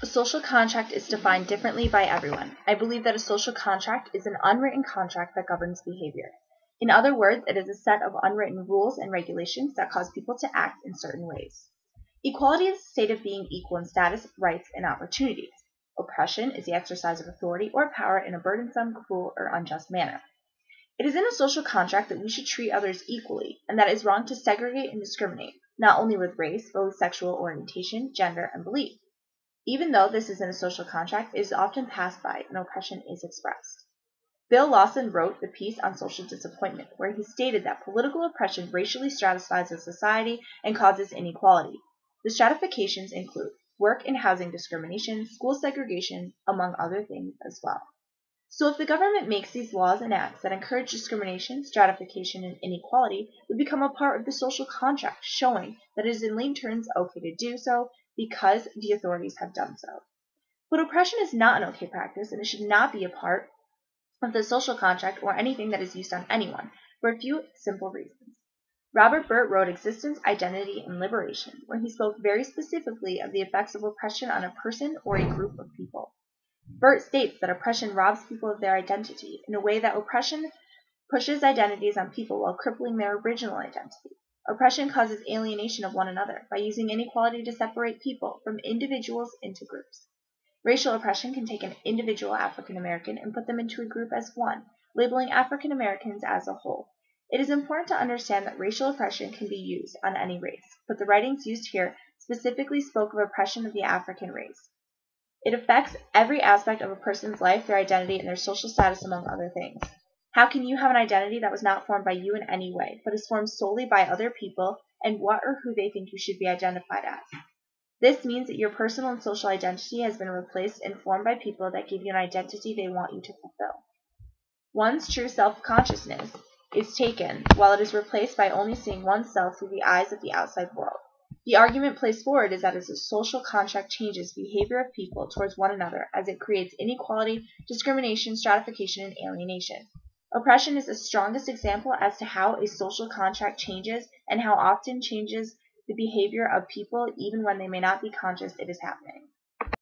A social contract is defined differently by everyone. I believe that a social contract is an unwritten contract that governs behavior. In other words, it is a set of unwritten rules and regulations that cause people to act in certain ways. Equality is the state of being equal in status, rights, and opportunities. Oppression is the exercise of authority or power in a burdensome, cruel, or unjust manner. It is in a social contract that we should treat others equally, and that it is wrong to segregate and discriminate, not only with race, but with sexual orientation, gender, and belief. Even though this is in a social contract, it is often passed by and oppression is expressed. Bill Lawson wrote the piece on social disappointment, where he stated that political oppression racially stratifies a society and causes inequality. The stratifications include work and housing discrimination, school segregation, among other things as well. So if the government makes these laws and acts that encourage discrimination, stratification, and inequality, we become a part of the social contract, showing that it is in lane terms okay to do so because the authorities have done so. But oppression is not an okay practice, and it should not be a part of the social contract or anything that is used on anyone, for a few simple reasons. Robert Burt wrote Existence, Identity, and Liberation, where he spoke very specifically of the effects of oppression on a person or a group of people. Burt states that oppression robs people of their identity in a way that oppression pushes identities on people while crippling their original identity. Oppression causes alienation of one another by using inequality to separate people from individuals into groups. Racial oppression can take an individual African American and put them into a group as one, labeling African Americans as a whole. It is important to understand that racial oppression can be used on any race, but the writings used here specifically spoke of oppression of the African race. It affects every aspect of a person's life, their identity, and their social status, among other things. How can you have an identity that was not formed by you in any way, but is formed solely by other people and what or who they think you should be identified as? This means that your personal and social identity has been replaced and formed by people that give you an identity they want you to fulfill. One's true self-consciousness is taken, while it is replaced by only seeing oneself through the eyes of the outside world. The argument placed forward is that as a social contract changes behavior of people towards one another, as it creates inequality, discrimination, stratification, and alienation. Oppression is the strongest example as to how a social contract changes and how often changes the behavior of people even when they may not be conscious it is happening.